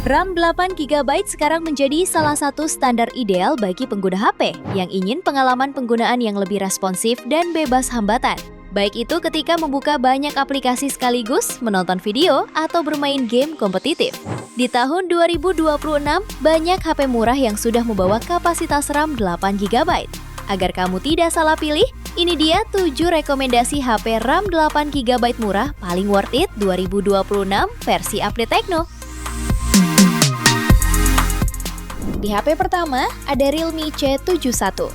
RAM 8GB sekarang menjadi salah satu standar ideal bagi pengguna HP yang ingin pengalaman penggunaan yang lebih responsif dan bebas hambatan. Baik itu ketika membuka banyak aplikasi sekaligus, menonton video, atau bermain game kompetitif. Di tahun 2026, banyak HP murah yang sudah membawa kapasitas RAM 8GB. Agar kamu tidak salah pilih, ini dia 7 rekomendasi HP RAM 8GB murah paling worth it 2026 versi update Tekno. Di HP pertama, ada Realme C71.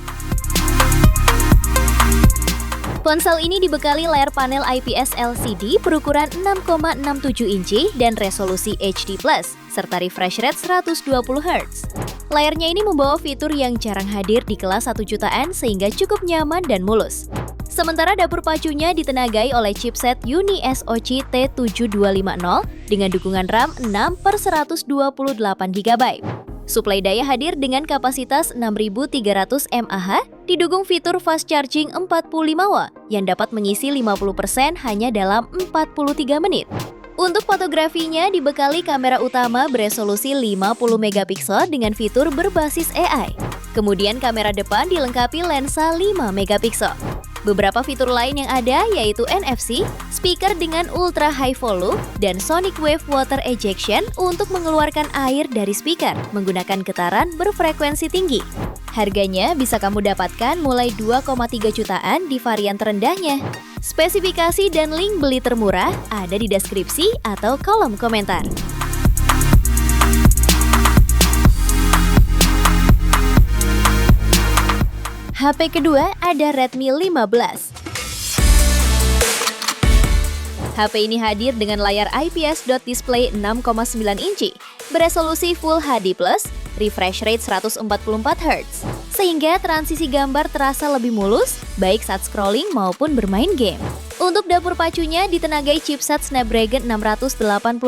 Ponsel ini dibekali layar panel IPS LCD berukuran 6,67 inci dan resolusi HD+, serta refresh rate 120Hz. Layarnya ini membawa fitur yang jarang hadir di kelas 1 jutaan sehingga cukup nyaman dan mulus. Sementara dapur pacunya ditenagai oleh chipset UniSoC T7250 dengan dukungan RAM 6/128GB. Suplai daya hadir dengan kapasitas 6300 mAh, didukung fitur fast charging 45W yang dapat mengisi 50% hanya dalam 43 menit. Untuk fotografinya dibekali kamera utama beresolusi 50MP dengan fitur berbasis AI. Kemudian kamera depan dilengkapi lensa 5MP. Beberapa fitur lain yang ada yaitu NFC, speaker dengan ultra high volume, dan sonic wave water ejection untuk mengeluarkan air dari speaker menggunakan getaran berfrekuensi tinggi. Harganya bisa kamu dapatkan mulai 2,3 jutaan di varian terendahnya. Spesifikasi dan link beli termurah ada di deskripsi atau kolom komentar. HP kedua ada Redmi 15. HP ini hadir dengan layar IPS dot display 6,9 inci, beresolusi Full HD+, refresh rate 144Hz, sehingga transisi gambar terasa lebih mulus, baik saat scrolling maupun bermain game. Untuk dapur pacunya ditenagai chipset Snapdragon 685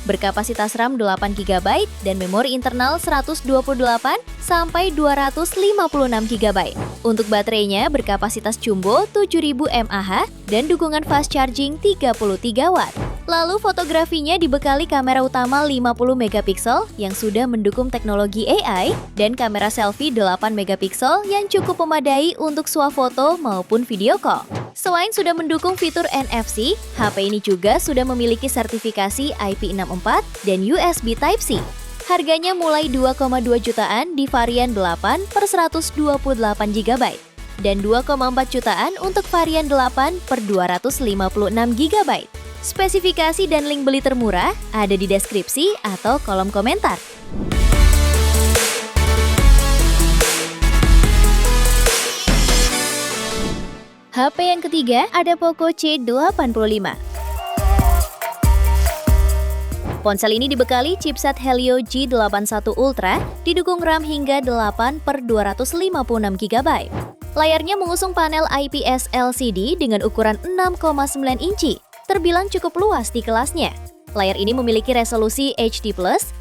berkapasitas RAM 8GB dan memori internal 128-256GB. Untuk baterainya berkapasitas jumbo 7000 mAh dan dukungan fast charging 33W. Lalu fotografinya dibekali kamera utama 50MP yang sudah mendukung teknologi AI dan kamera selfie 8MP yang cukup memadai untuk swafoto maupun video call. Selain sudah mendukung fitur NFC, HP ini juga sudah memiliki sertifikasi IP64 dan USB Type-C. Harganya mulai 2,2 jutaan di varian 8/128GB dan 2,4 jutaan untuk varian 8/256GB. Spesifikasi dan link beli termurah ada di deskripsi atau kolom komentar. HP yang ketiga ada Poco C85. Ponsel ini dibekali chipset Helio G81 Ultra, didukung RAM hingga 8/256GB. Layarnya mengusung panel IPS LCD dengan ukuran 6,9 inci, terbilang cukup luas di kelasnya. Layar ini memiliki resolusi HD+,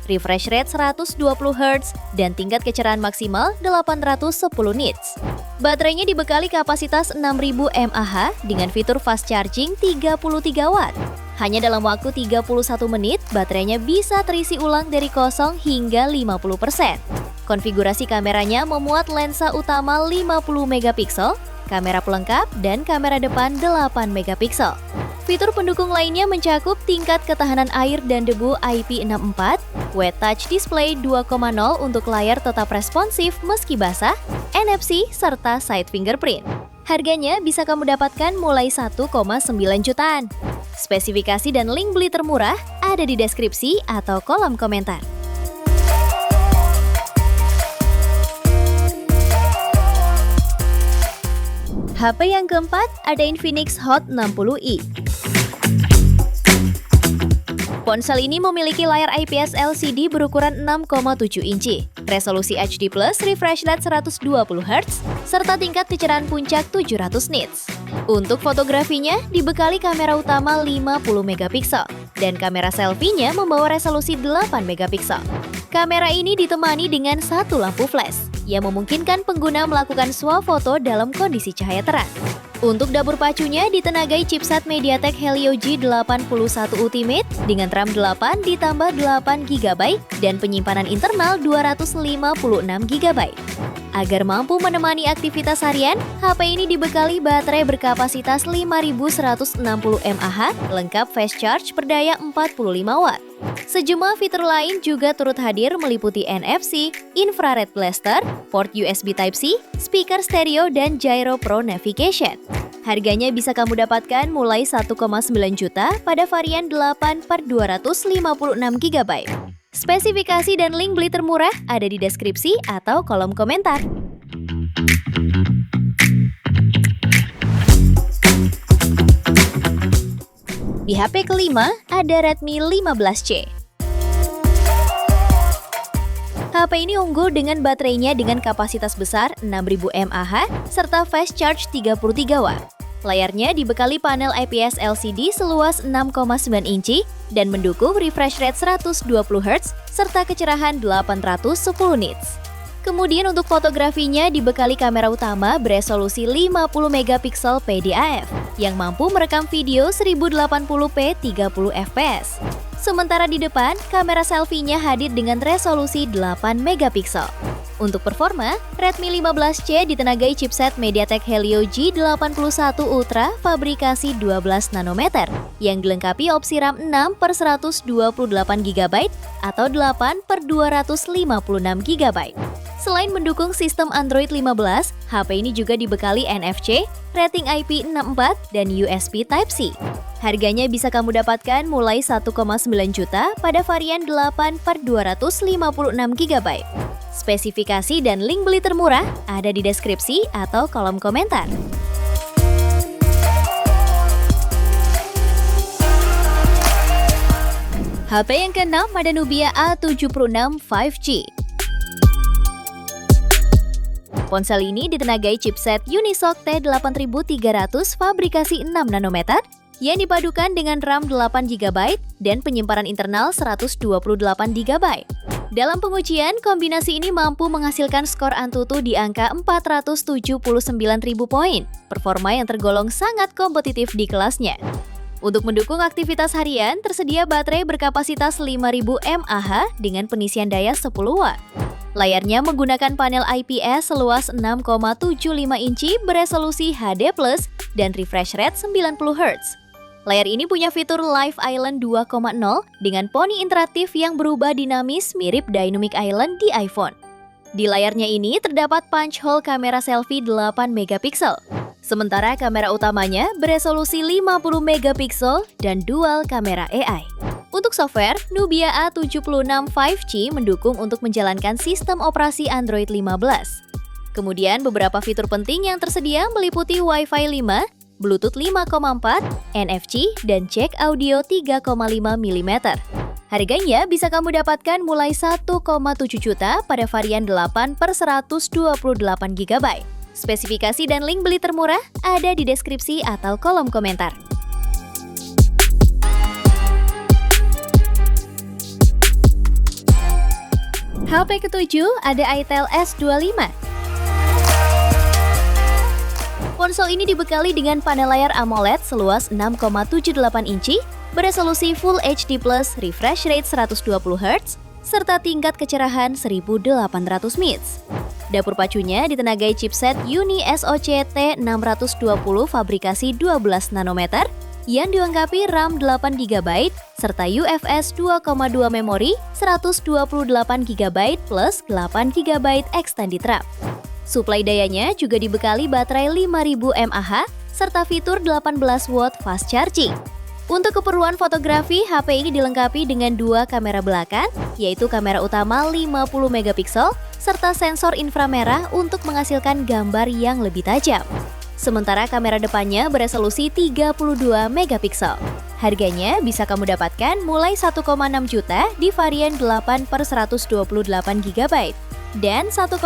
refresh rate 120Hz, dan tingkat kecerahan maksimal 810 nits. Baterainya dibekali kapasitas 6000 mAh dengan fitur fast charging 33W. Hanya dalam waktu 31 menit, baterainya bisa terisi ulang dari kosong hingga 50%. Konfigurasi kameranya memuat lensa utama 50MP, kamera pelengkap, dan kamera depan 8MP. Fitur pendukung lainnya mencakup tingkat ketahanan air dan debu IP64, Wet Touch Display 2.0 untuk layar tetap responsif meski basah, NFC, serta side fingerprint. Harganya bisa kamu dapatkan mulai 1,9 jutaan. Spesifikasi dan link beli termurah ada di deskripsi atau kolom komentar. HP yang keempat ada Infinix Hot 60i. Ponsel ini memiliki layar IPS LCD berukuran 6,7 inci, resolusi HD+, refresh rate 120Hz, serta tingkat kecerahan puncak 700 nits. Untuk fotografinya, dibekali kamera utama 50MP, dan kamera selfie-nya membawa resolusi 8MP. Kamera ini ditemani dengan satu lampu flash, yang memungkinkan pengguna melakukan swafoto dalam kondisi cahaya terang. Untuk dapur pacunya ditenagai chipset MediaTek Helio G81 Ultimate dengan RAM 8 ditambah 8GB dan penyimpanan internal 256GB. Agar mampu menemani aktivitas harian, HP ini dibekali baterai berkapasitas 5160 mAh, lengkap fast charge berdaya 45 Watt. Sejumlah fitur lain juga turut hadir meliputi NFC, infrared blaster, port USB Type-C, speaker stereo, dan Gyro Pro Navigation. Harganya bisa kamu dapatkan mulai 1,9 juta pada varian 8/256GB. Spesifikasi dan link beli termurah ada di deskripsi atau kolom komentar. Di HP kelima ada Redmi 15C. HP ini unggul dengan baterainya dengan kapasitas besar 6000 mAh serta fast charge 33 Watt. Layarnya dibekali panel IPS LCD seluas 6,9 inci dan mendukung refresh rate 120 Hz serta kecerahan 810 nits. Kemudian untuk fotografinya dibekali kamera utama beresolusi 50 megapiksel PDAF yang mampu merekam video 1080p 30 fps. Sementara di depan, kamera selfie-nya hadir dengan resolusi 8 megapiksel. Untuk performa, Redmi 15C ditenagai chipset MediaTek Helio G81 Ultra fabrikasi 12 nanometer yang dilengkapi opsi RAM 6/128GB atau 8/256GB. Selain mendukung sistem Android 15, HP ini juga dibekali NFC, rating IP64, dan USB Type-C. Harganya bisa kamu dapatkan mulai 1,9 juta pada varian 8/256GB. Spesifikasi dan link beli termurah ada di deskripsi atau kolom komentar. HP yang keenam ada Nubia A76 5G. Ponsel ini ditenagai chipset Unisoc T8300 fabrikasi 6 nanometer yang dipadukan dengan RAM 8GB dan penyimpanan internal 128GB. Dalam pengujian, kombinasi ini mampu menghasilkan skor Antutu di angka 479.000 poin, performa yang tergolong sangat kompetitif di kelasnya. Untuk mendukung aktivitas harian, tersedia baterai berkapasitas 5000 mAh dengan pengisian daya 10 Watt. Layarnya menggunakan panel IPS seluas 6,75 inci beresolusi HD+, dan refresh rate 90 Hz. Layar ini punya fitur Live Island 2.0 dengan poni interaktif yang berubah dinamis mirip Dynamic Island di iPhone. Di layarnya ini terdapat punch hole kamera selfie 8 megapiksel. Sementara kamera utamanya beresolusi 50 megapiksel dan dual kamera AI. Untuk software, Nubia A76 5G mendukung untuk menjalankan sistem operasi Android 15. Kemudian beberapa fitur penting yang tersedia meliputi Wi-Fi 5, Bluetooth 5.4, NFC, dan jack audio 3,5 mm. Harganya bisa kamu dapatkan mulai 1,7 juta pada varian 8/128GB. Spesifikasi dan link beli termurah ada di deskripsi atau kolom komentar. HP ketujuh ada Itel S25. Ponsel ini dibekali dengan panel layar AMOLED seluas 6,78 inci, beresolusi Full HD+, refresh rate 120 Hz, serta tingkat kecerahan 1800 nits. Dapur pacunya ditenagai chipset Uni SoC T620 fabrikasi 12 nanometer yang dilengkapi RAM 8GB serta UFS 2.2 memori 128GB plus 8GB extended RAM. Suplai dayanya juga dibekali baterai 5000 mAh serta fitur 18 watt fast charging. Untuk keperluan fotografi, HP ini dilengkapi dengan dua kamera belakang, yaitu kamera utama 50 megapiksel serta sensor inframerah untuk menghasilkan gambar yang lebih tajam. Sementara kamera depannya beresolusi 32 megapiksel. Harganya bisa kamu dapatkan mulai 1,6 juta di varian 8/128GB dan 1,8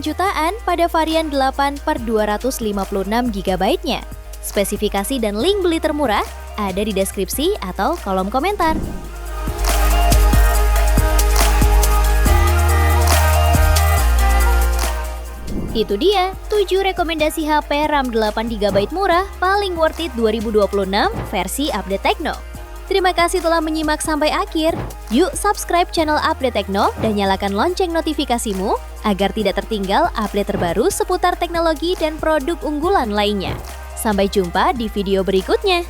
jutaan pada varian 8/256GB-nya. Spesifikasi dan link beli termurah ada di deskripsi atau kolom komentar. Itu dia, 7 rekomendasi HP RAM 8GB murah paling worth it 2026 versi Update Tekno. Terima kasih telah menyimak sampai akhir. Yuk subscribe channel Update Tekno dan nyalakan lonceng notifikasimu agar tidak tertinggal update terbaru seputar teknologi dan produk unggulan lainnya. Sampai jumpa di video berikutnya.